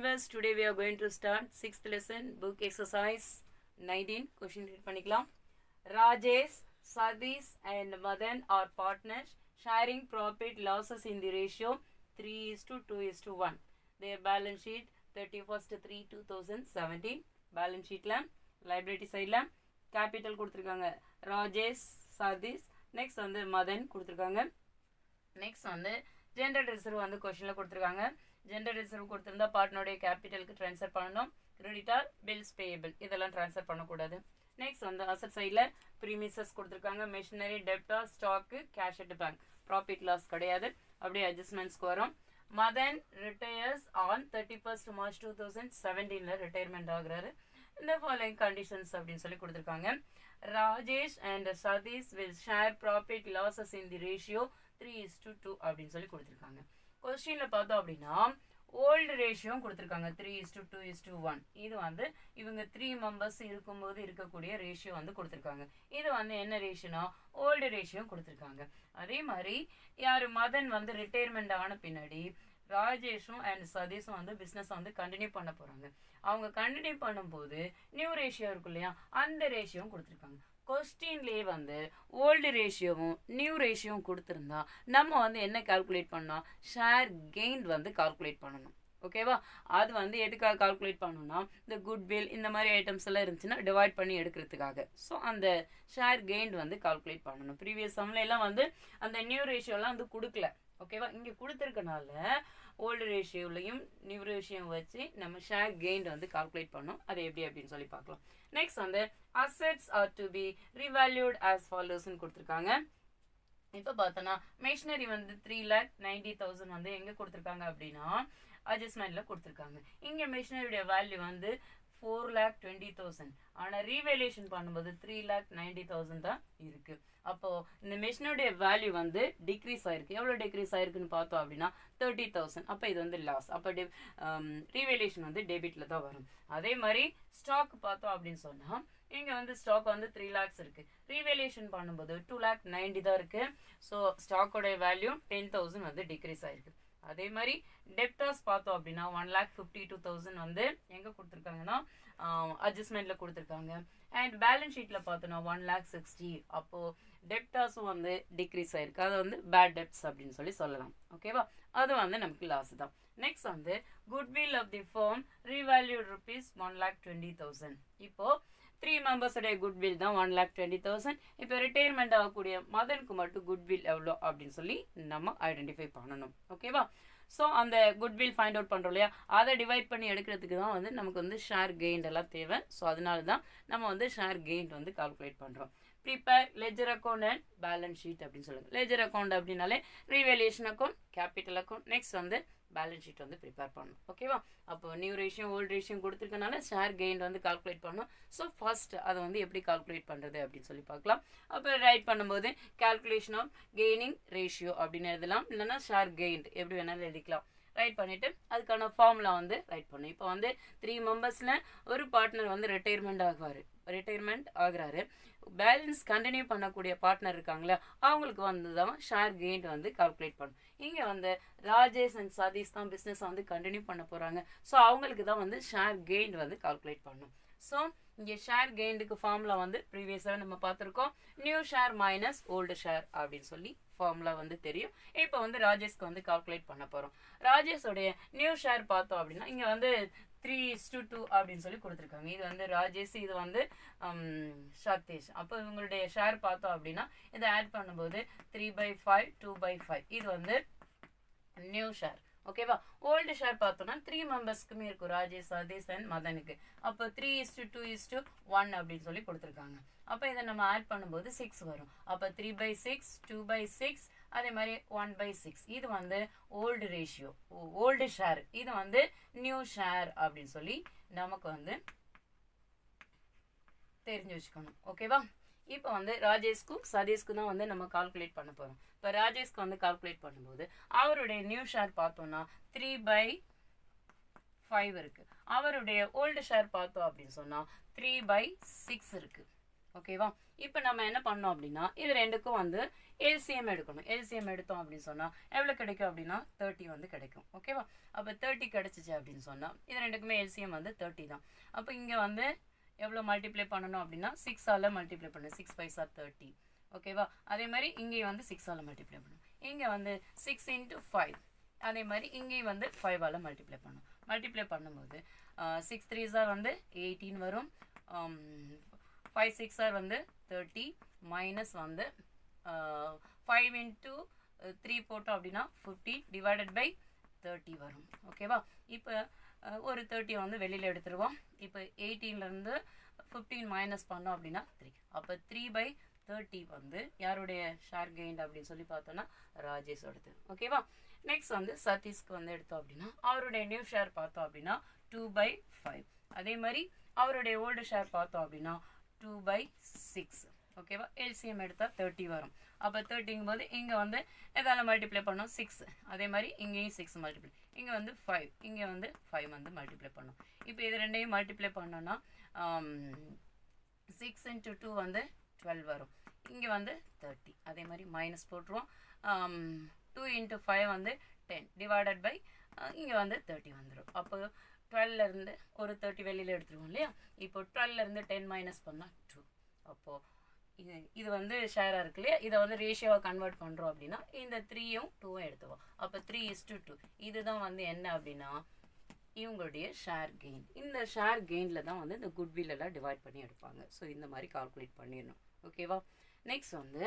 viewers, today we are going to start 6th lesson, book exercise 19. Question read பண்ணிக்கலாம். Rajesh, Sadish and Madan are partners sharing profit losses in the ratio 3:2:1. Their balance sheet 31st-3/2017. Balance sheetல liability sideல capital கொடுத்திருக்காங்க. Rajesh, Sadish, next வந்து Madan கொடுத்திருக்காங்க. next வந்து general reserve வந்து கொஸ்டின்ல கொடுத்திருக்காங்க. General reserve கொடுத்திருந்தா பார்ட்னருடைய கேபிட்டலுக்கு ட்ரான்ஸ்ஃபர் பண்ணணும். கிரெடிட்டார், பில்ஸ் பேயபிள் இதெல்லாம் ட்ரான்ஸ்ஃபர் பண்ணக்கூடாது. நெக்ஸ்ட் வந்து அசட் சைடில் ப்ரீமிசஸ் கொடுத்துருக்காங்க. மெஷினரி, டெப்டா, stock, cash at bank. Profit loss கிடையாது. அப்படியே அட்ஜஸ்ட்மெண்ட்ஸ்க்கு வரும். Madan retires on 31st March 2017 retirement ஆகுறாரு. இந்த ஃபாலோயிங் கண்டிஷன்ஸ் அப்படின்னு சொல்லி கொடுத்துருக்காங்க. Rajesh and Satish will share profit losses in the ratio 3:2 அப்படின்னு சொல்லி கொடுத்துருக்காங்க. கொஸ்டின்ல பார்த்தோம் அப்படின்னா ஓல்டு ரேஷியோ கொடுத்துருக்காங்க 3:2:1. இது வந்து இவங்க 3 மெம்பர்ஸ் இருக்கும்போது இருக்கக்கூடிய ரேஷியோ வந்து கொடுத்துருக்காங்க. இது வந்து என்ன ரேஷியோனா ஓல்டு ரேஷியோ கொடுத்துருக்காங்க. அதே மாதிரி யார் மதன் வந்து ரிட்டையர்மெண்ட் ஆன பின்னாடி ராஜேஷும் அண்ட் சதீஷும் வந்து பிஸ்னஸ் வந்து கண்டினியூ பண்ண போகிறாங்க. அவங்க கண்டினியூ பண்ணும்போது நியூ ரேஷியோ இருக்கும் இல்லையா, அந்த ரேஷியோவும் கொடுத்துருக்காங்க. கொஸ்டின்லேயே வந்து ஓல்டு ரேஷியோவும் நியூ ரேஷியோவும் கொடுத்துருந்தா நம்ம வந்து என்ன கால்குலேட் பண்ணோம், ஷேர் கெயின் வந்து கால்குலேட் பண்ணணும். ஓகேவா, அது வந்து எதுக்காக கால்குலேட் பண்ணணும்னா இந்த குட்வில் இந்த மாதிரி ஐட்டம்ஸ் எல்லாம் இருந்துச்சுன்னா டிவைட் பண்ணி எடுக்கிறதுக்காக. ஸோ அந்த ஷேர் கெயின் வந்து கால்குலேட் பண்ணணும். ப்ரீவியஸ் சம்ல எல்லாம் வந்து அந்த நியூ ரேஷியோலாம் வந்து கொடுக்கல. ஓகேவா, இங்கே கொடுத்துருக்கனால ஓல்டு ரேஷியோலையும் நியூ ரேஷியோ வச்சு நம்ம ஷேர் கெயின் வந்து கால்குலேட் பண்ணோம். அது எப்படி அப்படின்னு சொல்லி பார்க்கலாம். நெக்ஸ்ட் வந்து assets are to be revalued as ஃபாலோஸ்ன்னு கொடுத்துருக்காங்க. இப்போ பார்த்தோன்னா மெஷினரி வந்து 3,90,000 வந்து எங்கே கொடுத்துருக்காங்க அப்படின்னா அட்ஜஸ்ட்மெண்ட்ல கொடுத்துருக்காங்க. இங்கே மெஷினரியுடைய வேல்யூ வந்து 4,20,000. ஆனால் ரீவேல்யூஷன் பண்ணும்போது 3,90,000 தான் இருக்கு. அப்போ இந்த மெஷினோடைய வேல்யூ வந்து டிக்ரீஸ் ஆயிருக்கு. எவ்வளோ டிக்ரீஸ் ஆயிருக்குன்னு பார்த்தோம் அப்படின்னா 30,000. அப்போ இது வந்து லாஸ். அப்போ ரீவேல்யூஷன் வந்து டெபிட்ல தான் வரும். அதே மாதிரி ஸ்டாக் பார்த்தோம் அப்படின்னு சொன்னா இங்க வந்து ஸ்டாக் வந்து 3 lakhs இருக்கு. ரீவேல்யூஷன் பண்ணும்போது 2,90,000 தான் இருக்கு. ஸோ ஸ்டாக்கோட வேல்யூ 10,000 வந்து டிக்ரீஸ் ஆயிருக்கு. அதே மாதிரி டெப்டாஸ் பார்த்தோம் அப்படின்னா 1,52,000 வந்து எங்க கொடுத்துருக்காங்கன்னா அட்ஜஸ்ட்மெண்ட்ல கொடுத்துருக்காங்க. அண்ட் பேலன்ஸ் ஷீட்ல பார்த்தோம்னா 1,60,000. அப்போ டெப்டாஸும் வந்து டிக்ரீஸ் ஆயிருக்கு. அது வந்து பேட் டெப்ட்ஸ் அப்படின்னு சொல்லி சொல்லலாம். ஓகேவா, அது வந்து நமக்கு லாஸ் தான். நெக்ஸ்ட் வந்து குட்வில் ஆஃப் தி ஃபர்ம் ரீவேல்யூட் ₹1,20,000. இப்போ 3 மெம்பர்ஸோடைய குட்வில் தான் 1,20,000. இப்போ ரிட்டையர்மெண்ட் ஆகக்கூடிய மதனுக்கு மட்டும் குட்வில் எவ்வளோ அப்படின்னு சொல்லி நம்ம ஐடென்டிஃபை பண்ணணும். ஓகேவா, ஸோ அந்த குட்வில் ஃபைண்ட் அவுட் பண்ணுறோம் இல்லையா, அதை டிவைட் பண்ணி எடுக்கிறதுக்கு தான் வந்து நமக்கு வந்து ஷேர் கெயின் எல்லாம் தேவை. ஸோ அதனால தான் நம்ம வந்து ஷேர் கெயின் வந்து கால்குலேட் பண்ணுறோம். Prepare ledger account and balance sheet அப்படின்னு சொல்லுங்க. லெஜர் அக்கௌண்ட் அப்படின்னாலே revaluation account, capital account, next வந்து பேலன்ஸ் ஷீட் வந்து ப்ரிப்பேர் பண்ணணும். ஓகேவா, அப்போ நியூ ரேஷியோ ஓல்டு ரேஷியோ கொடுத்துருக்கனால ஷேர் கெயின் வந்து கால்குலேட் பண்ணணும். ஸோ ஃபர்ஸ்ட் அதை வந்து எப்படி கால்குலேட் பண்ணுறது அப்படின்னு சொல்லி பார்க்கலாம். அப்போ ரைட் பண்ணும்போது கால்குலேஷன் ஆஃப் கெய்னிங் ரேஷியோ அப்படின்னு எழுதலாம். இல்லைன்னா ஷேர் கெயின் எப்படி வேணாலும் எழுதிக்கலாம். ரைட் பண்ணிட்டு அதுக்கான ஃபார்முலா வந்து ரைட் பண்ணும். இப்போ வந்து 3 மெம்பர்ஸ்ல ஒரு பார்ட்னர் வந்து ரிட்டையர்மெண்ட் ஆகுறாரு. பேலன்ஸ் கண்டினியூ பண்ணக்கூடிய பார்ட்னர் இருக்காங்களா, அவங்களுக்கு வந்து தான் ஷேர் கெயின் வந்து கால்குலேட் பண்ணும். இங்கே வந்து ராஜேஷ் அண்ட் சதீஷ் தான் பிஸ்னஸ் வந்து கண்டினியூ பண்ண போகிறாங்க. ஸோ அவங்களுக்கு தான் வந்து ஷேர் கெயின் வந்து கால்குலேட் பண்ணும். ஸோ இங்கே ஷேர் கெயினுக்கு ஃபார்முலா வந்து ப்ரீவியஸாக நம்ம பார்த்துருக்கோம். New share minus old share அப்படின்னு சொல்லி ஃபார்முலா வந்து தெரியும். இப்போ வந்து ராஜேஷ்க்கு வந்து கால்குலேட் பண்ண போகிறோம். ராஜேஷோடைய நியூ ஷேர் பார்த்தோம் அப்படின்னா இங்கே வந்து 3:2 அப்படின்னு சொல்லி கொடுத்துருக்காங்க. இது வந்து ராஜேஷ், இது வந்து சதீஷ். அப்போ இவங்களுடைய ஷேர் பார்த்தோம் அப்படின்னா இதை ஆட் பண்ணும்போது 3/5, 2/5. இது வந்து நியூ ஷேர். ஓகேவா, ஓல்டு ஷேர் பார்த்தோம்னா 3 மெம்பர்ஸ்க்குமே இருக்கும், ராஜேஷ், சதீஷ் அண்ட் மதனுக்கு. அப்போ 3:2:1 அப்படின்னு சொல்லி கொடுத்துருக்காங்க. அப்போ இதை நம்ம ஆட் பண்ணும்போது 6 வரும். அப்போ 3/6, 2/6, அதே மாதிரி 1/6. இது வந்து ஓல்டு ரேஷியோ, ஓல்டு ஷேர். இது வந்து நியூ ஷேர் அப்படின்னு சொல்லி நமக்கு வந்து தெரிஞ்சு வச்சுக்கணும். ஓகேவா, இப்போ வந்து ராஜேஷ்க்கும் சதீஷ்க்கும் தான் வந்து நம்ம கால்குலேட் பண்ண போகிறோம். இப்போ ராஜேஷ்க்கு வந்து கால்குலேட் பண்ணும்போது அவருடைய நியூ ஷேர் பார்த்தோம்னா 3/5 இருக்கு. அவருடைய ஓல்டு ஷேர் பார்த்தோம் அப்படின்னு சொன்னால் 3/6 இருக்கு. ஓகேவா? இப்போ நம்ம என்ன பண்ணோம் அப்படின்னா இது ரெண்டுக்கும் வந்து எல்சிஎம் எடுக்கணும். எல்சிஎம் எடுத்தோம் அப்படின்னு சொன்னால் எவ்வளோ கிடைக்கும் அப்படின்னா 30 வந்து கிடைக்கும். ஓகேவா? அப்போ 30 கிடைச்சிச்சு அப்படின்னு சொன்னால் இது ரெண்டுக்குமே எல்சிஎம் வந்து 30 தான். அப்போ இங்கே வந்து எவ்வளோ மல்டிப்ளை பண்ணணும் அப்படின்னா 6ஆல் மல்டிப்ளை பண்ணணும். 6 5 ஆர் 30. ஓகேவா? அதே மாதிரி இங்கேயும் வந்து 6ஆல் மல்டிப்ளை பண்ணணும். இங்கே வந்து 6 × 5. அதே மாதிரி இங்கேயும் வந்து 5ஆல் மல்டிப்ளை பண்ணணும். மல்டிப்ளை பண்ணும்போது 6 3s வந்து 18 வரும். 5 6 வந்து 30 மைனஸ் வந்து 5 × 3 போட்டோம் அப்படின்னா 50 டிவைடட் பை 30 வரும். ஓகேவா? இப்போ ஒரு 30 வந்து வெளியில் எடுத்துருவோம். இப்போ 18லேருந்து 15 மைனஸ் பண்ணோம் அப்படின்னா 3. அப்போ 3/30 வந்து யாருடைய ஷேர் கெயின் அப்படின்னு சொல்லி பார்த்தோன்னா ராஜேஷோடது. ஓகேவா? நெக்ஸ்ட் வந்து சதீஷ்க்கு வந்து எடுத்தோம் அப்படின்னா அவருடைய நியூ ஷேர் பார்த்தோம் அப்படின்னா 2/5. அதே மாதிரி அவருடைய ஓல்டு ஷேர் பார்த்தோம் அப்படின்னா 2/6. ஓகேவா? எல்சிஎம் எடுத்தால் 30 வரும். அப்போ 30ங்கும் போது இங்கே வந்து எதால் மல்டிப்ளை பண்ணோம் 6. அதே மாதிரி இங்கேயும் 6 மல்டிப்ளை, இங்கே வந்து 5, இங்கே வந்து 5 வந்து மல்டிப்ளை பண்ணோம். இப்போ இது ரெண்டையும் மல்டிப்ளை பண்ணோன்னா 6 × 2 வந்து 12 வரும். இங்கே வந்து 30. அதே மாதிரி மைனஸ் போட்டுருவோம். 2 × 5 வந்து 10 டிவைடட் பை இங்கே வந்து 30 வந்துடும். அப்போ 12லேருந்து ஒரு 30 வெளியில் எடுத்துருவோம் இல்லையா? இப்போ 12லேருந்து 10 மைனஸ் பண்ணால் 2. அப்போது இது வந்து ஷேராக இருக்கு இல்லையா? இதை வந்து ரேஷியோவாக கன்வெர்ட் பண்ணுறோம் அப்படின்னா இந்த 3யும் 2வும் எடுத்துவோம். அப்போ 3:2. இதுதான் வந்து என்ன அப்படின்னா இவங்களுடைய ஷேர் கெயின். இந்த ஷேர் கெயினில் தான் வந்து இந்த குட்வில் எல்லாம் டிவைட் பண்ணி எடுப்பாங்க. ஸோ இந்த மாதிரி கால்குலேட் பண்ணிடணும். ஓகேவா? நெக்ஸ்ட் வந்து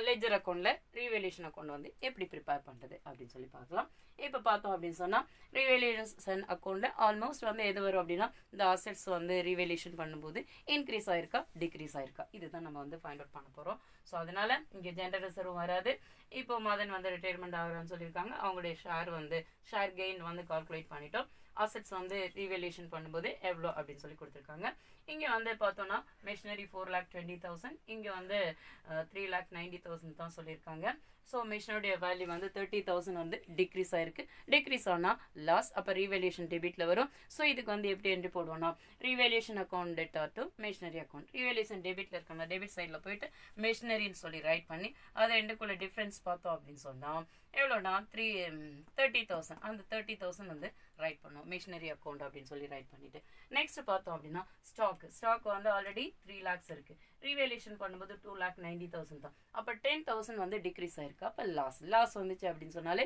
லெஜர் அக்கௌண்ட்டில் ரீவேல்யூஷன் அக்கௌண்ட் வந்து எப்படி ப்ரிப்பேர் பண்ணுறது அப்படின்னு சொல்லி பார்க்கலாம். இப்போ பார்த்தோம் அப்படின்னு சொன்னால் ரீவேல்யூஷன் அக்கௌண்ட்டில் ஆல்மோஸ்ட் வந்து எது வரும் அப்படின்னா இந்த அசெட்ஸ் வந்து ரீவேல்யூஷன் பண்ணும்போது இன்க்ரீஸ் ஆயிருக்கா டிக்ரீஸ் ஆயிருக்கா இதுதான் நம்ம வந்து ஃபைண்ட் அவுட் பண்ண போகிறோம். ஸோ அதனால் இங்கே ஜென்ரல் ரிசர்வும் வராது. இப்போ மதன் வந்து ரிட்டையர்மெண்ட் ஆகிறான்னு சொல்லியிருக்காங்க. அவங்களுடைய ஷேர் கெயின் வந்து கால்குலேட் பண்ணிட்டோம். அசெட்ஸ் வந்து ரீவேல்யூஷன் பண்ணும்போது எவ்வளோ அப்படின்னு சொல்லி கொடுத்துருக்காங்க. இங்கே வந்து பார்த்தோன்னா மெஷினரி 4,20,000, இங்கே வந்து 3,90,000 தான் சொல்லியிருக்காங்க. ஸோ மிஷினுடைய வேல்யூ வந்து 30,000 வந்து டிக்ரீஸ் ஆயிருக்கு. டிக்ரீஸ் ஆனால் லாஸ். அப்போ ரீவேல்யூஷன் டெபிட்டில் வரும். ஸோ இதுக்கு வந்து எப்படி என்ட்ரி போடுவோம்னா revaluation account debtor to machinery account. Revaluation டெபிட்டில் இருக்கணும். டெபிட் சைடில் போயிட்டு மிஷினரின்னு சொல்லி ரைட் பண்ணி அதை ரெண்டுக்குள்ள டிஃப்ரென்ஸ் பார்த்தோம் அப்படின்னு சொன்னால் எவ்வளோனா 30,000. அந்த 30,000 வந்து ரைட் பண்ணுவோம் மிஷினரி அக்கௌண்ட் அப்படின்னு சொல்லி ரைட் பண்ணிட்டு நெக்ஸ்ட் பார்த்தோம் அப்படின்னா ஸ்டாக் வந்து ஆல்ரெடி 3 lakhs இருக்குது. ரீவேல்யூஷன் பண்ணும்போது 2,90,000 தான். அப்போ 10,000 வந்து டிக்ரீஸ் ஆயிருக்கு. அப்போ லாஸ் வந்துச்சு அப்படின்னு சொன்னாலே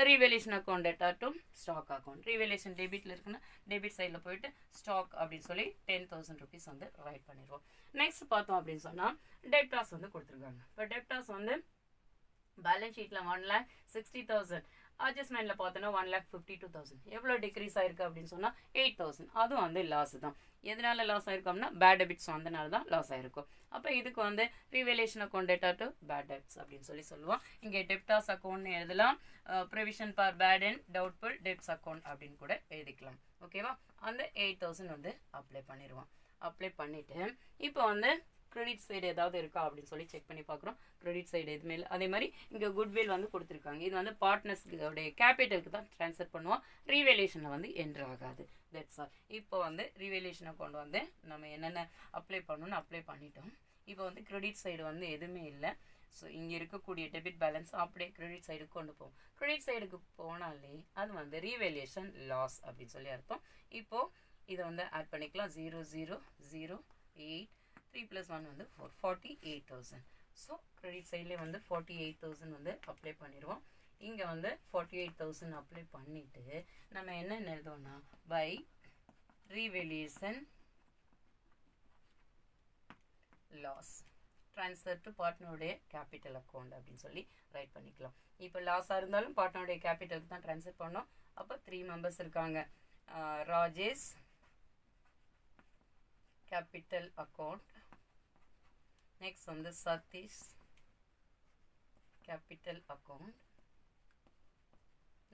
revaluation account debtor to stock account. Revaluation டெபிட்டில் இருக்குன்னா டெபிட் சைடில் போயிட்டு ஸ்டாக் அப்படின்னு சொல்லி 10,000 rupees வந்து ரைட் பண்ணிடுவோம். நெக்ஸ்ட் பார்த்தோம் அப்படின்னு சொன்னால் டெப்டாஸ் வந்து கொடுத்துருக்காங்க. இப்போ டெப்டாஸ் வந்து பேலன்ஸ் ஷீட்டில் 1,60,000, அட்ஜஸ்ட்மெண்ட்டில் பார்த்தோன்னா 1,52,000. எவ்வளோ டிக்ரீஸ் ஆயிருக்கு அப்படின்னு சொன்னால் 8,000. அதுவும் வந்து லாஸ் தான். எதனால லாஸ் ஆயிருக்கோம்னா பேட் டெபிட்ஸ் வந்தனால தான் லாஸ் ஆயிருக்கும். அப்போ இதுக்கு வந்து revaluation account debtor to bad debts அப்படின்னு சொல்லி சொல்லுவோம். இங்கே டெப்டாஸ் அக்கௌண்ட்னு எழுதலாம். Provision for bad and doubtful debts account அப்படின்னு கூட எழுதிக்கலாம். ஓகேவா? அந்த 8,000 வந்து அப்ளை பண்ணிடுவோம். அப்ளை பண்ணிவிட்டு இப்போ வந்து கிரெடிட் சைடு ஏதாவது இருக்கா அப்படின்னு சொல்லி செக் பண்ணி பார்க்குறோம். கிரெடிட் சைடு எதுவுமே இல்லை. அதே மாதிரி இங்கே குட்வில் வந்து கொடுத்துருக்காங்க. இது வந்து பார்ட்னர்ஸ்டைய கேபிட்டலுக்கு தான் ட்ரான்ஸ்ஃபர் பண்ணுவோம். ரீவேல்யூஷனில் வந்து என்ட்ரு ஆகாது. That's all. இப்போ வந்து ரீவேல்யூஷனை கொண்டு வந்து நம்ம என்னென்ன அப்ளை பண்ணணும்னு அப்ளை பண்ணிட்டோம். இப்போ வந்து கிரெடிட் சைடு வந்து எதுவுமே இல்லை. ஸோ இங்கே இருக்கக்கூடிய டெபிட் பேலன்ஸ் அப்படியே கிரெடிட் சைடுக்கு கொண்டு போவோம். கிரெடிட் சைடுக்கு போனாலே அது வந்து ரீவேல்யூஷன் லாஸ் அப்படின்னு சொல்லி அர்த்தம். இப்போது இதை வந்து ஆட் பண்ணிக்கலாம். 0,0,0,8 3 + 1 வந்து 4, 48,000. ஸோ கிரெடிட் சைட்லேயே வந்து 48,000 வந்து அப்ளை பண்ணிடுவோம். இங்கே வந்து 48,000 அப்ளை பண்ணிவிட்டு நம்ம என்ன எழுதுவோம்னா by revaluation loss transfer to பார்ட்னருடைய கேபிட்டல் அக்கௌண்ட் அப்படின்னு சொல்லி ரைட் பண்ணிக்கலாம். இப்போ லாஸாக இருந்தாலும் பார்ட்னருடைய கேபிட்டலுக்கு தான் ட்ரான்ஸ்ஃபர் பண்ணோம். அப்போ 3 members இருக்காங்க. ராஜேஷ் கேபிட்டல் அக்கௌண்ட், நெக்ஸ்ட் வந்து சதீஷ் கேபிட்டல் அக்கௌண்ட்,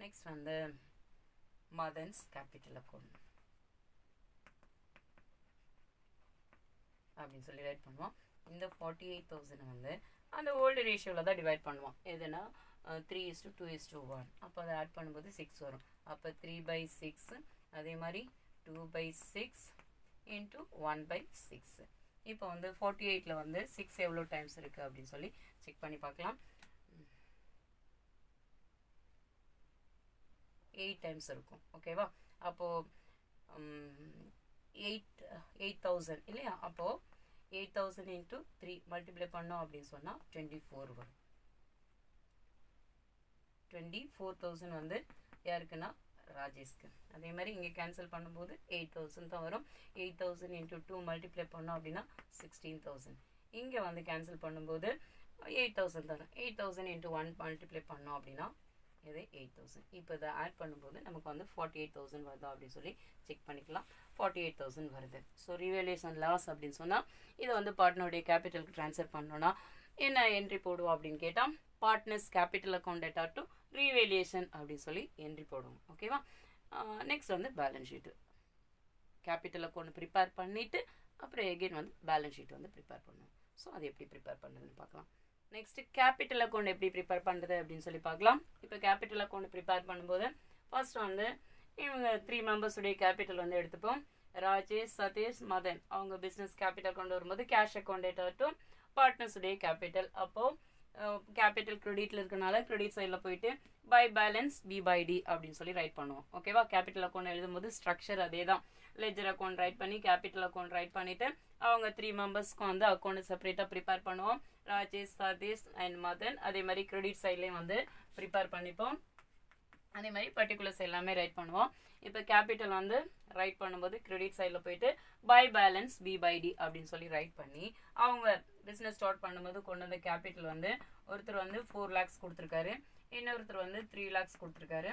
நெக்ஸ்ட் வந்து மதன்ஸ் கேபிட்டல் அக்கௌண்ட் அப்படின்னு சொல்லி ரைட் பண்ணுவோம். இந்த 48,000 வந்து அந்த ஓல்டு ரேஷியோவில் தான் டிவைட் பண்ணுவோம். எதுனா 3:2:1. அப்போ அதை ஆட் பண்ணும்போது 6 வரும். அப்போ 3/6, அதே மாதிரி 2/6 × 1/6. இப்போ வந்து 48ல் வந்து 6 எவ்வளோ டைம்ஸ் இருக்குது அப்படின்னு சொல்லி செக் பண்ணி பார்க்கலாம். 8 டைம்ஸ் இருக்கும். ஓகேவா? அப்போது 8,000 இல்லையா? அப்போது 8,000 இன்ட்டு 3 மல்டிப்ளை பண்ணோம் அப்படின்னு சொன்னால் 24 வரும். 24,000 வந்து யாருக்குன்னா ராஜேஷ்க்கு. அதே மாதிரி இங்கே கேன்சல் பண்ணும்போது 8,000 தான் வரும். 8,000 இன்ட்டு 2 மல்டிப்ளை பண்ணோம் அப்படின்னா 16,000. இங்கே வந்து கேன்சல் பண்ணும்போது 8,000 தரும். 8,000 இன்ட்டு 1 மல்டிப்ளை பண்ணோம் அப்படின்னா இது 8,000. இப்போ இதை ஆட் பண்ணும்போது நமக்கு வந்து 48,000 வருதா அப்படின்னு சொல்லி செக் பண்ணிக்கலாம். 48,000 வருது. ஸோ ரிவேல்யூஷன் லாஸ் அப்படின்னு சொன்னால் இதை வந்து பார்ட்னருடைய கேபிட்டலுக்கு ட்ரான்ஸ்ஃபர் பண்ணோன்னா என்ன என்ட்ரி போடுவோம் அப்படின்னு கேட்டால் partners capital account debtor to revaluation அப்படின்னு சொல்லி என்ட்ரி போடுவோம். ஓகேவா? நெக்ஸ்ட் வந்து balance sheet. Capital account prepare பண்ணிவிட்டு அப்புறம் எகெயின் வந்து பேலன்ஸ் ஷீட் வந்து ப்ரிப்பேர் பண்ணுவோம். ஸோ அது எப்படி ப்ரிப்பேர் பண்ணுறதுன்னு பார்க்கலாம். நெக்ஸ்ட்டு கேபிட்டல் அக்கௌண்ட் எப்படி ப்ரிப்பேர் பண்ணுறது அப்படின்னு சொல்லி பார்க்கலாம். இப்போ கேபிட்டல் அக்கௌண்ட் ப்ரிப்பேர் பண்ணும்போது ஃபர்ஸ்ட் வந்து இவங்க 3 மெம்பர்ஸுடைய கேபிட்டல் வந்து எடுத்துப்போம். ராஜேஷ், சதீஷ், மதன். அவங்க பிஸ்னஸ் கேபிட்டல் கொண்டு வரும்போது கேஷ் அக்கௌண்ட் டேட்டா டு பார்ட்னர்ஸுடைய கேபிட்டல். அப்போது கேபிட்டல் கிரெடிட்டில் இருக்கனால கிரெடிட் சைடில் போயிட்டு by balance B by D அப்படின்னு சொல்லி ரைட் பண்ணுவோம். ஓகேவா? கேபிட்டல் அக்கௌண்ட் எழுதும்போது ஸ்ட்ரக்சர் அதே தான். லெஜர் அக்கௌண்ட் ரைட் பண்ணி கேபிட்டல் அக்கௌண்ட் ரைட் பண்ணிவிட்டு அவங்க 3 மெம்பர்ஸ்க்கும் வந்து அக்கௌண்ட் செப்பரேட்டாக ப்ரிப்பேர் பண்ணுவோம். ராஜேஷ், சதீஷ் அண்ட் மதன். அதே மாதிரி கிரெடிட் சைட்லேயும் வந்து ப்ரிப்பேர் பண்ணிப்போம். அதே மாதிரி பர்டிகுலர்ஸ் எல்லாமே ரைட் பண்ணுவோம். இப்போ கேபிட்டல் வந்து ரைட் பண்ணும்போது கிரெடிட் சைடில் போயிட்டு by balance B by D அப்படின்னு சொல்லி ரைட் பண்ணி அவங்க பிஸ்னஸ் ஸ்டார்ட் பண்ணும்போது கொண்டு வந்த கேபிட்டல் வந்து ஒருத்தர் வந்து 4 lakhs கொடுத்துருக்காரு, இன்னொருத்தர் வந்து 3 lakhs கொடுத்துருக்காரு,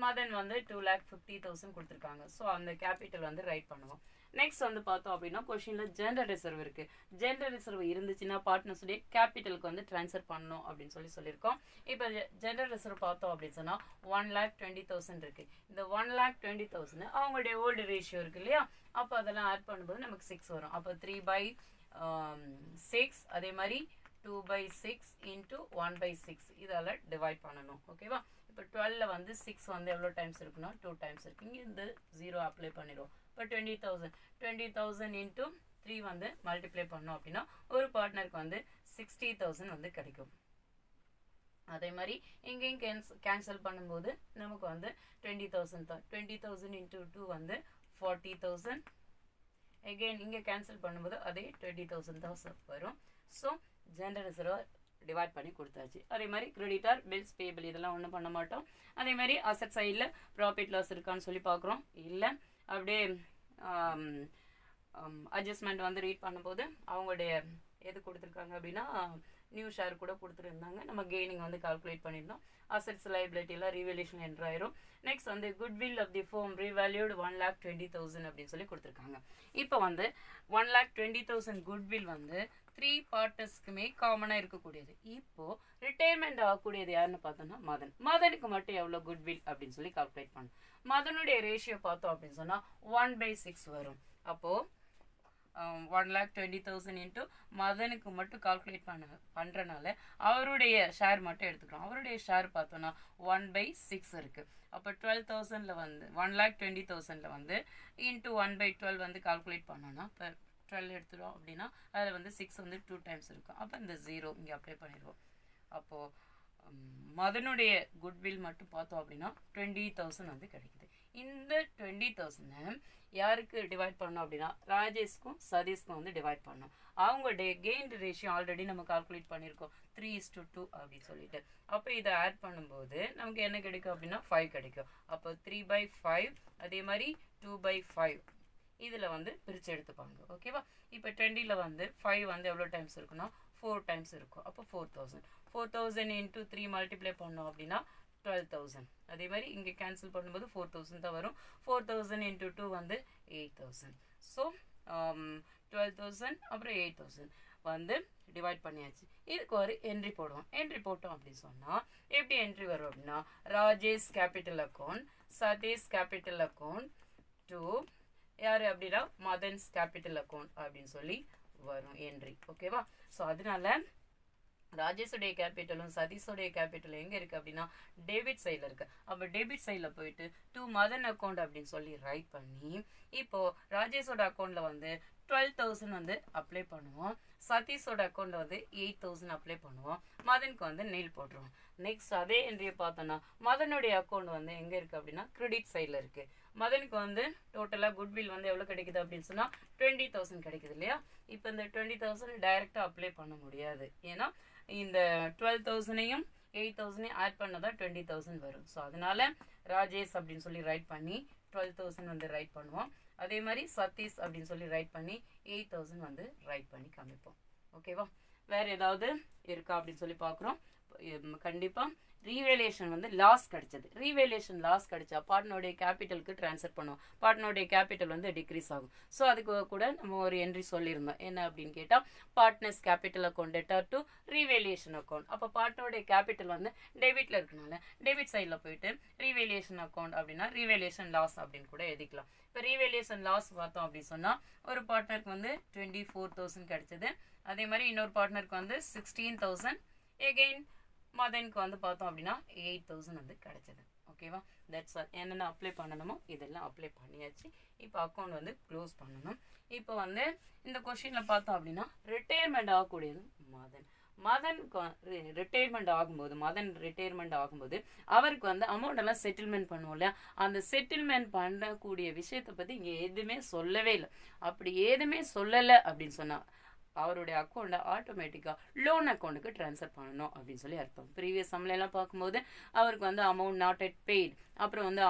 மதன் வந்து 2,50,000 கொடுத்துருக்காங்க. ஸோ அந்த கேபிட்டல் வந்து ரைட் பண்ணுவோம். நெக்ஸ்ட் வந்து பார்த்தோம் அப்படின்னா கொஷினில் ஜென்ரல் ரிசர்வ் இருக்குது. ஜென்ரல் ரிசர்வ் இருந்துச்சுன்னா பார்ட்னர்ஸுடைய கேபிட்டலுக்கு வந்து ட்ரான்ஸ்ஃபர் பண்ணணும் அப்படின்னு சொல்லியிருக்கோம். இப்போ ஜென்ரல் ரிசர்வ் பார்த்தோம் அப்படின்னு சொன்னால் 1,20,000 இருக்குது. இந்த 1,20,000 அவங்களுடைய ஓல்டு ரேஷியோ இருக்குது இல்லையா? அப்போ அதெல்லாம் ஆட் பண்ணும்போது நமக்கு 6 வரும். அப்போ 3/6 அதே மாதிரி 2/6 இன்ட்டு 1/6 இதால் டிவைட் பண்ணணும். ஓகேவா? இப்போ 12ல் வந்து 6 வந்து எவ்வளோ டைம்ஸ் இருக்குன்னா 2 டைம்ஸ் இருக்குது. இங்கே இந்த 0 அப்ளை பண்ணிடுவோம். இப்போ 20,000 இன்ட்டு 3 வந்து மல்டிப்ளை பண்ணோம் அப்படின்னா ஒரு பார்ட்னருக்கு வந்து 60,000 வந்து கிடைக்கும். அதே மாதிரி இங்கேயும் கேன்சல் பண்ணும்போது நமக்கு வந்து 20,000 தான். 20,000 இன்ட்டு 2 வந்து 40,000. எகெயின் இங்கே கேன்சல் பண்ணும்போது அதே 20,000 தான் வரும். ஸோ ஜென்ரல் ரிசர்வை டிவைட் பண்ணி கொடுத்தாச்சு. அதே மாதிரி கிரெடிட்டார், பில்ஸ், பேபிள் இதெல்லாம் ஒன்றும் பண்ண மாட்டோம். அதே மாதிரி அசட் சைடில் ப்ராஃபிட் லாஸ் இருக்கான்னு சொல்லி பார்க்குறோம். இல்லை அப்படியே அட்ஜஸ்ட்மெண்ட் வந்து ரீட் பண்ணும்போது அவங்களுடைய எது கொடுத்துருக்காங்க அப்படின்னா நியூ ஷேர் கூட கொடுத்துருந்தாங்க. நம்ம கெய்னிங் வந்து கால்குலேட் பண்ணியிருந்தோம். அசட்ஸ் லைபிலிட்டியில் ரீவேல்யூஷன் என்ட்ராயிரும். நெக்ஸ்ட் வந்து goodwill of the firm revalued 1,20,000 அப்படின்னு சொல்லி கொடுத்துருக்காங்க. இப்போ வந்து 1,20,000 குட்வில் வந்து 3 பார்ட்னர்ஸ்க்குமே காமனாக இருக்கக்கூடியது. இப்போது ரிட்டையர்மெண்ட் ஆகக்கூடியது யாருன்னு பார்த்தோம்னா மதன். மதனுக்கு மட்டும் எவ்வளோ குட்வில் அப்படின்னு சொல்லி கால்குலேட் பண்ணணும். மதனுடைய ரேஷியோ பார்த்தோம் அப்படின்னு சொன்னால் 1/6 வரும். அப்போது 1,20,000 இன்ட்டு மதனுக்கு மட்டும் கால்குலேட் பண்ணுறனால அவருடைய ஷேர் மட்டும் எடுத்துக்கிறோம். அவருடைய ஷேர் பார்த்தோன்னா 1/6 இருக்குது. அப்போ 12,000ல் வந்து 1,20,000ல் வந்து இன்ட்டு 1/12 வந்து கால்குலேட் பண்ணோன்னா இப்போ 12 எடுத்துடும் அப்படின்னா அதில் வந்து 6 வந்து 2 டைம்ஸ் இருக்கும். அப்போ இந்த 0 இங்கே அப்ளை பண்ணிடுவோம். அப்போது மதனுடைய குட்வில் மட்டும் பார்த்தோம் அப்படின்னா 20,000 வந்து கிடைக்குது. இந்த 20,000 யாருக்கு டிவைட் பண்ணோம் அப்படின்னா ராஜேஷ்க்கும் சதீஷ்க்கும் வந்து டிவைட் பண்ணோம். அவங்களுடைய கெயின் ரேஷியோ ஆல்ரெடி நம்ம கால்குலேட் பண்ணியிருக்கோம் 3:2 அப்படின்னு சொல்லிட்டு. அப்போ இதை ஆட் பண்ணும்போது நமக்கு என்ன கிடைக்கும் அப்படின்னா 5 கிடைக்கும். அப்போ 3/5 அதே மாதிரி 2/5 இதில் வந்து பிரித்து எடுத்துப்பாங்க. ஓகேவா? இப்போ 20ல் வந்து 5 வந்து எவ்வளோ டைம்ஸ் இருக்குன்னா 4 டைம்ஸ் இருக்கும். அப்போ 4,000 இன்ட்டு 3 மல்டிப்ளை பண்ணோம் அப்படின்னா 12,000. அதே மாதிரி இங்கே கேன்சல் பண்ணும்போது 4,000 தான் வரும். 4,000 இன்ட்டு 2 வந்து 8,000. ஸோ 12,000 அப்புறம் 8,000 வந்து டிவைட் பண்ணியாச்சு. இதுக்கு ஒரு என்ட்ரி போடுவோம். என்ட்ரி போட்டோம் அப்படின்னு சொன்னால் எப்படி என்ட்ரி வரும் அப்படின்னா Rajesh capital account, Satish capital account to யார் அப்படின்னா மதன்ஸ் கேபிட்டல் அக்கௌண்ட் அப்படின்னு சொல்லி வரும் என்ட்ரி. ஓகேவா? ஸோ அதனால ராஜேஷுடைய கேபிட்டலும் சதீஷோடைய கேபிட்டலும் எங்கே இருக்குது அப்படின்னா டெபிட் சைடில் இருக்குது. அப்போ டெபிட் சைடில் போயிட்டு டு மதன் அக்கௌண்ட் அப்படின்னு சொல்லி ரைட் பண்ணி இப்போது ராஜேஷோட அக்கௌண்ட்டில் வந்து 12,000 வந்து அப்ளை பண்ணுவோம். சதீஷோட அக்கௌண்ட் வந்து 8,000 அப்ளை பண்ணுவோம். மதனுக்கு வந்து நீல் போட்டுருவோம். நெக்ஸ்ட் அதே என்ட்ரியை பார்த்தோன்னா மதனுடைய அக்கௌண்ட் வந்து எங்கே இருக்குது அப்படின்னா கிரெடிட் சைடில் இருக்குது. மதனுக்கு வந்து டோட்டலாக குட்வில் வந்து எவ்வளோ கிடைக்குது அப்படின்னு சொன்னால் 20,000 கிடைக்குது இல்லையா. இப்போ இந்த 20,000 டைரெக்டாக அப்ளை பண்ண முடியாது. ஏன்னா இந்த 12,000ஐயும் 8,000ஐயும் ஆட் பண்ணதான் 20,000 வரும். ஸோ அதனால ராஜேஷ் அப்படின்னு சொல்லி ரைட் பண்ணி 12,000 வந்து ரைட் பண்ணுவோம். அதே மாதிரி சதீஷ் அப்படின்னு சொல்லி ரைட் பண்ணி 8,000 வந்து ரைட் பண்ணி காமிப்போம். ஓகேவா. வேறு ஏதாவது இருக்கா அப்படின்னு சொல்லி பார்க்குறோம். கண்டிப்பாக ரீவேலேஷன் வந்து லாஸ் கிடைச்சது. ரீவேலேஷன் லாஸ் கிடைச்சா பார்ட்னருடைய கேபிட்டலுக்கு ட்ரான்ஸ்ஃபர் பண்ணுவோம். பார்ட்னருடைய கேபிட்டல் வந்து டிக்ரீஸ் ஆகும். ஸோ அதுக்கு கூட நம்ம ஒரு என்ட்ரி சொல்லியிருந்தோம். என்ன அப்படின்னு கேட்டால் partners capital account debtor to revaluation account. அப்போ பார்ட்னருடைய கேபிட்டல் வந்து டெபிட்டில் இருக்கனால டெபிட் சைடில் போயிட்டு ரீவேலியேஷன் அக்கௌண்ட் அப்படின்னா ரீவேலியேஷன் லாஸ் அப்படின்னு கூட எழுதிக்கலாம். இப்போ ரீவேலியேஷன் லாஸ் பார்த்தோம் அப்படின்னு சொன்னால் ஒரு பார்ட்னருக்கு வந்து 24,000 கிடைச்சது. அதே மாதிரி இன்னொரு பார்ட்னருக்கு வந்து 16,000. எகெயின் மதனுக்கு வந்து பார்த்தோம் அப்படின்னா 8,000 வந்து கிடைச்சது. ஓகேவா. That's all. என்னென்ன அப்ளை பண்ணணுமோ இதெல்லாம் அப்ளை பண்ணியாச்சு. இப்போ அக்கௌண்ட் வந்து க்ளோஸ் பண்ணணும். இப்போ வந்து இந்த கொஸ்டினில் பார்த்தோம் அப்படின்னா ரிட்டையர்மெண்ட் ஆகக்கூடியது மதனுக்கு ரிட்டையர்மெண்ட் ஆகும்போது அவருக்கு வந்து அமௌண்ட் எல்லாம் செட்டில்மெண்ட் பண்ணுவோம் இல்லையா. அந்த செட்டில்மெண்ட் பண்ணக்கூடிய விஷயத்தை பற்றி இங்கே எதுவுமே சொல்லவே இல்லை. அப்படி எதுவுமே சொல்லலை அப்படின்னு சொன்னால் அவருடைய அக்கௌண்ட்டை ஆட்டோமேட்டிக்காக லோன் அக்கௌண்ட்டுக்கு ட்ரான்ஸ்ஃபர் பண்ணணும் அப்படின்னு சொல்லி அர்த்தம். ப்ரீவியஸ் சம்லாம் பார்க்கும்போது அவருக்கு வந்து அமௌண்ட் நாட் எட் பெய்டு, அப்புறம் வந்து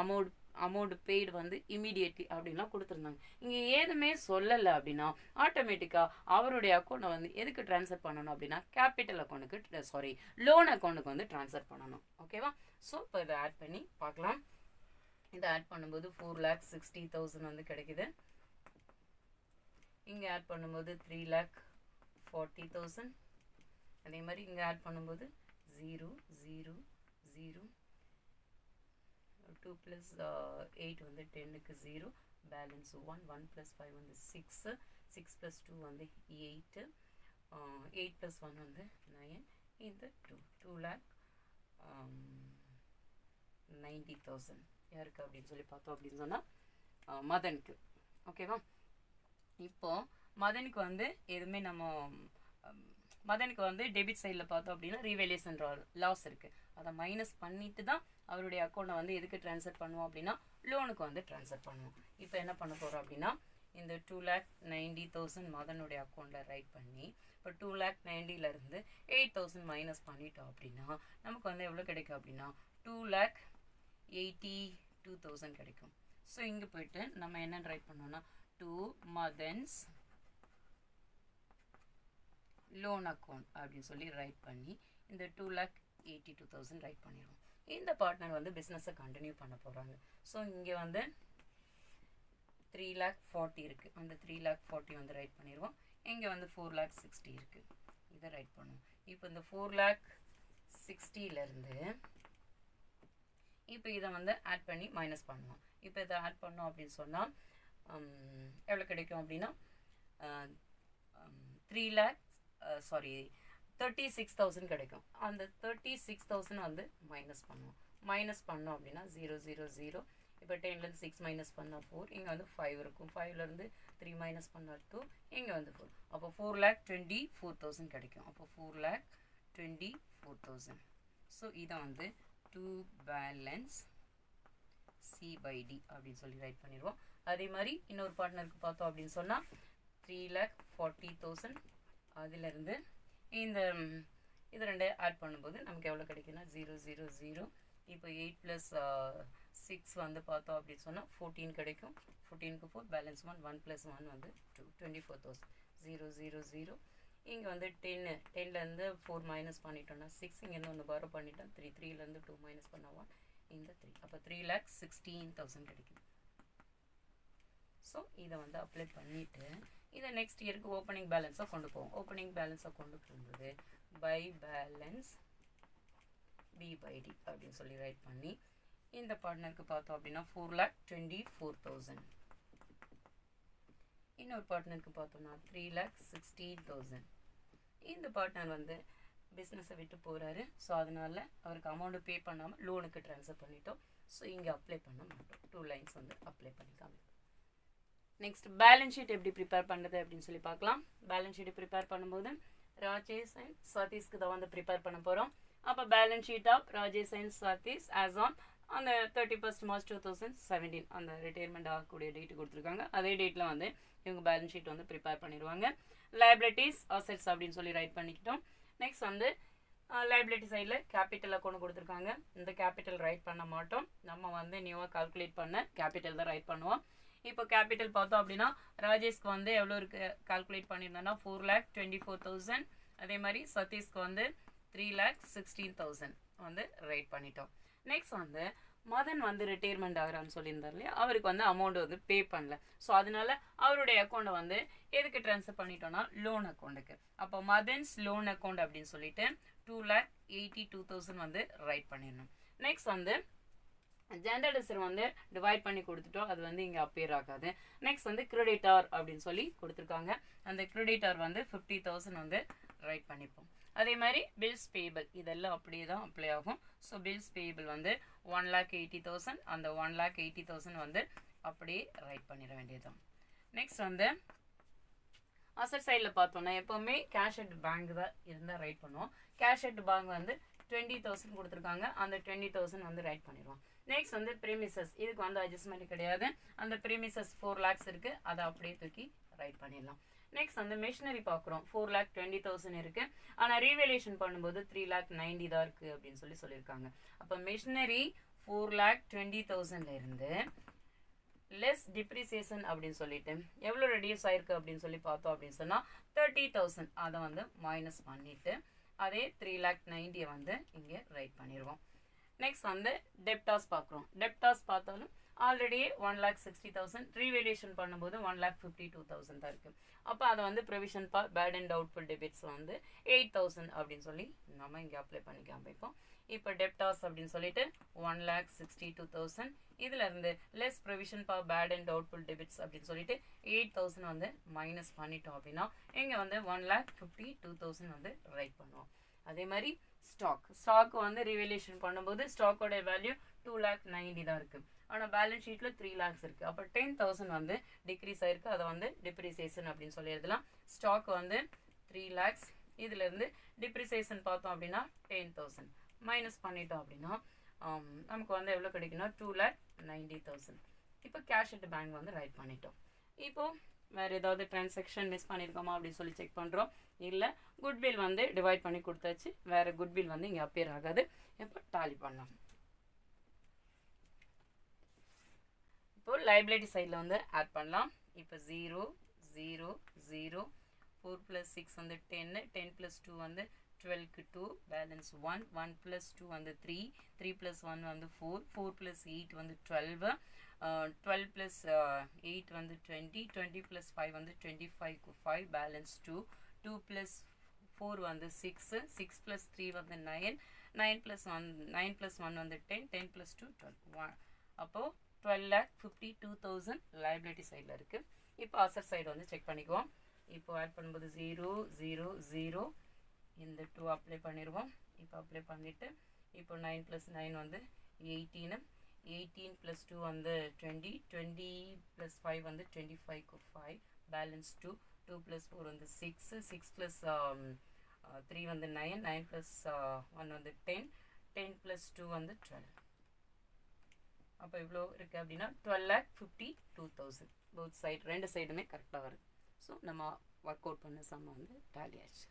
அமௌண்ட் பெய்டு வந்து இமீடியட்லி அப்படின்லாம் கொடுத்துருந்தாங்க. இங்கே எதுவுமே சொல்லலை அப்படின்னா ஆட்டோமேட்டிக்காக அவருடைய அக்கௌண்ட்டை வந்து எதுக்கு ட்ரான்ஸ்ஃபர் பண்ணணும் அப்படின்னா கேபிட்டல் அக்கௌண்ட்டுக்கு லோன் அக்கௌண்ட்டுக்கு வந்து ட்ரான்ஸ்ஃபர் பண்ணணும். ஓகேவா. ஸோ இப்போ இதை ஆட் பண்ணி பார்க்கலாம். இதை ஆட் பண்ணும்போது 4,60,000 வந்து கிடைக்குது. இங்கே ஆட் பண்ணும்போது 3,40,000. அதே மாதிரி இங்கே ஆட் பண்ணும்போது 0 0 0 2 + 8 வந்து 10க்கு 0 பேலன்ஸ் 1 1 + 5 வந்து 6 6 + 2 வந்து 8 8 + 1 வந்து 9 இந்த 2,90,000 யாருக்கு அப்படின்னு சொல்லி பார்த்தோம் அப்படின்னு சொன்னால் மதனுக்கு. ஓகேவா. இப்போ மதனுக்கு வந்து எதுவுமே மதனுக்கு வந்து டெபிட் சைடில் பார்த்தோம் அப்படின்னா ரீவேலியேஷன் லாஸ் இருக்குது. அதை மைனஸ் பண்ணிட்டு தான் அவருடைய அக்கௌண்ட்டை வந்து எதுக்கு ட்ரான்ஸ்ஃபர் பண்ணுவோம் அப்படின்னா லோனுக்கு வந்து ட்ரான்ஸ்ஃபர் பண்ணுவோம். இப்போ என்ன பண்ண போகிறோம் அப்படின்னா இந்த 2,90,000 மதனுடைய அக்கௌண்ட்டில் ரைட் பண்ணி இப்போ 2,90,000 8,000 மைனஸ் பண்ணிட்டோம் அப்படின்னா நமக்கு வந்து எவ்வளோ கிடைக்கும் அப்படின்னா 2,82,000 கிடைக்கும். ஸோ இங்கே போயிட்டு நம்ம என்னென்னு ரைட் பண்ணோம்னா to மதன்ஸ் லோன் அக்கௌண்ட் அப்படின்னு சொல்லி ரைட் பண்ணி இந்த 2,82,000 ரைட் பண்ணிடுவோம். இந்த பார்ட்னர் வந்து பிஸ்னஸை கண்டினியூ பண்ண போகிறாங்க. ஸோ இங்கே வந்து 3,40,000 இருக்குது. அந்த 3,40,000 வந்து ரைட் பண்ணிடுவோம். இங்கே வந்து 4,60,000 இருக்குது. இதை ரைட் பண்ணுவோம். இப்போ இந்த 4,60,000லேருந்து இப்போ இதை வந்து ஆட் பண்ணி மைனஸ் பண்ணுவோம். இப்போ இதை ஆட் பண்ணோம் அப்படின்னு சொன்னால் எவ்வளோ கிடைக்கும் அப்படின்னா 36,000 கிடைக்கும். அந்த 36,000 வந்து மைனஸ் பண்ணுவோம். மைனஸ் பண்ணோம் அப்படின்னா 0 0 0. இப்போ 10லேருந்து 6 மைனஸ் பண்ணால் 4. இங்கே வந்து 5 இருக்கும். 5லேருந்து 3 மைனஸ் பண்ணால் 2. இங்கே வந்து 4. அப்போ 4,24,000 கிடைக்கும். அப்போ 4,24,000. ஸோ இதை வந்து 2 பேலன்ஸ் C/D அப்படின்னு சொல்லி ரைட் பண்ணிடுவோம். அதே மாதிரி இன்னொரு பார்ட்னருக்கு பார்த்தோம் அப்படின்னு சொன்னால் 3,40,000. அதிலிருந்து இந்த இது ரெண்டு ஆட் பண்ணும்போது நமக்கு எவ்வளோ கிடைக்குன்னா 0 0 0. இப்போ 8 + 6 வந்து பார்த்தோம் அப்படின்னு சொன்னால் 14 கிடைக்கும். 14க்கு 4 பேலன்ஸ் 1 1 + 1 வந்து 2 24,000. 0 0 0. இங்கே வந்து 10லேருந்து 4 மைனஸ் பண்ணிட்டோம்னா 6. இங்கேருந்து 1 பாரோ பண்ணிட்டோம் 3. 3லேருந்து 2 மைனஸ் பண்ண 1. இந்த 3. அப்போ 3,16,000 கிடைக்குது. ஸோ இதை வந்து அப்ளை பண்ணிவிட்டு இதை நெக்ஸ்ட் இயருக்கு ஓப்பனிங் பேலன்ஸாக கொண்டு போவோம். ஓப்பனிங் பேலன்ஸாக கொண்டு போகும்போது பை பேலன்ஸ் B/D அப்படின்னு சொல்லி ரைட் பண்ணி இந்த பார்ட்னருக்கு பார்த்தோம் அப்படின்னா 4,24,000. இன்னொரு பார்ட்னருக்கு பார்த்தோம்னா 3,16,000. இந்த பார்ட்னர் வந்து பிஸ்னஸை விட்டு போகிறாரு. ஸோ அதனால் அவருக்கு அமௌண்ட்டு பே பண்ணாமல் லோனுக்கு ட்ரான்ஸ்ஃபர் பண்ணிட்டோம். ஸோ இங்கே அப்ளை பண்ண மாட்டோம். 2 லைன்ஸ் வந்து அப்ளை பண்ணிக்காமல் நெக்ஸ்ட் பேலன்ஸ் ஷீட் எப்படி ப்ரிப்பேர் பண்ணுறது அப்படின்னு சொல்லி பார்க்கலாம். பேலன்ஸ் ஷீட் ப்ரிப்பேர் பண்ணும்போது ராஜேஷ் அண்ட் சதீஷ்க்கு தான் வந்து ப்ரிப்பேர் பண்ண போகிறோம். அப்போ balance sheet of Rajesh and Satish as on அந்த 31st March 2017 அந்த ரிட்டையர்மெண்ட் ஆகக்கூடிய டேட் கொடுத்துருக்காங்க. அதே டேட்டில் வந்து இவங்க பேலன்ஸ் ஷீட் வந்து ப்ரிப்பேர் பண்ணிடுவாங்க. லைபிலிட்டிஸ் அசெட்ஸ் அப்படின்னு சொல்லி ரைட் பண்ணிக்கிட்டோம். நெக்ஸ்ட் வந்து லைபிலிட்டி சைடில் கேபிட்டல் அக்கௌண்ட் கொடுத்துருக்காங்க. இந்த கேபிட்டல் ரைட் பண்ண மாட்டோம், நம்ம வந்து நியூவாக கால்குலேட் பண்ண கேபிட்டல் தான் ரைட் பண்ணுவோம். இப்போ கேபிட்டல் பார்த்தோம் அப்படின்னா ராஜேஷ்க்கு வந்து எவ்வளோ இருக்கு கால்குலேட் பண்ணியிருந்தோன்னா 4,24,000. அதே மாதிரி சதீஷ்க்கு வந்து 3,16,000 வந்து ரைட் பண்ணிட்டோம். நெக்ஸ்ட் வந்து மதன் வந்து ரிட்டையர்மெண்ட் ஆகிறான்னு சொல்லியிருந்தார் இல்லையா, அவருக்கு வந்து அமௌண்ட் வந்து பே பண்ணல. ஸோ அதனால அவருடைய அக்கௌண்ட்டை வந்து எதுக்கு ட்ரான்ஸ்ஃபர் பண்ணிட்டோம்னா லோன் அக்கௌண்ட்டுக்கு. அப்போ மதன்ஸ் லோன் அக்கௌண்ட் அப்படின்னு சொல்லிட்டு 2,82,000 வந்து ரைட் பண்ணிடணும். நெக்ஸ்ட் வந்து ஜெனரல் ரிசர்வ் வந்து டிவைட் பண்ணி கொடுத்துட்டோம், அது வந்து இங்கே அப்பியர் ஆகாது. நெக்ஸ்ட் வந்து கிரெடிட்டார் அப்படின்னு சொல்லி கொடுத்துருக்காங்க. அந்த கிரெடிட்டார் வந்து 50,000 வந்து ரைட் பண்ணிப்போம். அதே மாதிரி பில்ஸ் பேபிள் இதெல்லாம் அப்படியே தான் அப்ளை ஆகும். ஸோ பில்ஸ் பேபிள் வந்து 1,80,000, அந்த 1,80,000 வந்து அப்படியே ரைட் பண்ணிட வேண்டியதுதான். நெக்ஸ்ட் வந்து அசட் சைடில் பார்த்தோம்னா எப்போவுமே கேஷ் அட் பேங்க் தான் இருந்தால் ரைட் பண்ணுவோம். கேஷ் அட் பேங்க் வந்து 20,000 கொடுத்துருக்காங்க, அந்த 20,000 வந்து ரைட் பண்ணிடுவோம். நெக்ஸ்ட் வந்து ப்ரீமிசஸ், இதுக்கு வந்து அட்ஜஸ்ட்மெண்ட் கிடையாது. அந்த ப்ரீமிசஸ் 4 lakhs இருக்குது, அதை அப்படியே தூக்கி ரைட் பண்ணிடலாம். நெக்ஸ்ட் வந்து மிஷினரி பார்க்குறோம், 4,20,000 இருக்குது. ஆனால் ரீவேல்யூஷன் பண்ணும்போது 3,90,000 தான் இருக்குது அப்படின்னு சொல்லியிருக்காங்க. அப்போ மிஷினரி 4,20,000 இருந்து லெஸ் டிப்ரிசியேஷன் அப்படின்னு சொல்லிட்டு எவ்வளோ ரெடியூஸ் ஆயிருக்கு அப்படின்னு சொல்லி பார்த்தோம் அப்படின்னு சொன்னால் 30,000 அதை வந்து மைனஸ் பண்ணிவிட்டு அதே 3,90,000 வந்து இங்கே ரைட் பண்ணிடுவோம். நெக்ஸ்ட் வந்து டெப்டாஸ் பார்க்குறோம். டெப்டாஸ் பார்த்தாலும் ஆல்ரெடி 1,60,000, ரீவேல்யூஷன் பண்ணும்போது 1,52,000 தான் இருக்குது. அப்போ அதை வந்து provision for bad and doubtful debts வந்து 8,000 அப்படின்னு சொல்லி நம்ம இங்கே அப்ளை பண்ணி காமிப்போம். இப்போ டெப்டாஸ் அப்படின்னு சொல்லிட்டு 1,62,000, இதுலேருந்து less provision for bad and doubtful debts அப்படின்னு சொல்லிட்டு 8,000 வந்து மைனஸ் பண்ணிட்டோம் அப்படின்னா இங்கே வந்து 1,52,000 வந்து ரைட் பண்ணுவோம். அதே மாதிரி ஸ்டாக் வந்து ரிவேல்யூஷன் பண்ணும்போது ஸ்டாக்கோட வேல்யூ 2,90,000 தான் இருக்குது. ஆனால் பேலன்ஸ் ஷீட்டில் 3 lakhs இருக்குது. அப்போ 10,000 வந்து டிக்ரீஸ் ஆயிருக்கு, அதை வந்து டிப்ரிசியேஷன் அப்படின்னு சொல்லி எழுதலாம். ஸ்டாக் வந்து 3 lakhs, இதுலேருந்து டிப்ரிசியேஷன் பார்த்தோம் அப்படின்னா 10,000 மைனஸ் பண்ணிட்டோம் அப்படின்னா நமக்கு வந்து எவ்வளோ கிடைக்குன்னா 2,90,000. இப்போ கேஷ் அட் பேங்க் வந்து ரைட் பண்ணிட்டோம். இப்போது வேறு ஏதாவது டிரான்சாக்ஷன் மிஸ் பண்ணியிருக்கோமா அப்படின்னு சொல்லி செக் பண்ணுறோம். இல்லை, குட்வில் வந்து டிவைட் பண்ணி கொடுத்தாச்சு, வேறு குட்வில் வந்து இங்கே அப்பியர் ஆகாது. இப்போ டாலி பண்ணலாம். இப்போ லைபிலிட்டி சைடில் வந்து ஆட் பண்ணலாம். இப்போ 0, 0, 0, 4 + 6 வந்து 10, 10 + 2 வந்து 12க்கு 2, பேலன்ஸ் 1, 1 + 2 வந்து 3, 3 + 1 வந்து 4, 4 + 8 வந்து 12, 12 + 8 வந்து 20, 20 + 5 வந்து 25க்கு 5, பேலன்ஸ் 2, 2 + 4 வந்து 6, 6 + 3 வந்து 9, 9 + 1 வந்து 10, 10 + 2 12. அப்போது 12,52,000 லைபிலிட்டி சைடில் இருக்குது. இப்போ அசட் சைடு வந்து செக் பண்ணிக்குவோம். இப்போ ஆட் பண்ணும்போது 0, 0, 0, இந்த 2 அப்ளை பண்ணிடுவோம். இப்போ அப்ளை பண்ணிவிட்டு இப்போ 9 + 9 வந்து 18, 18 + 2 வந்து 20, 20 + 5 வந்து 25க்கு 5, பேலன்ஸ் 2, 2 + 4 வந்து 6, 6 + 3 வந்து 9, 9 + 1 வந்து 10, 10 + 2 வந்து 12. அப்போ இவ்வளோ இருக்குது அப்படின்னா 12,52,000 போத் சைடு, ரெண்டு சைடுமே கரெக்டாக வருது. ஸோ நம்ம ஒர்க் அவுட் பண்ண சம் வந்து டேலி ஆச்சு.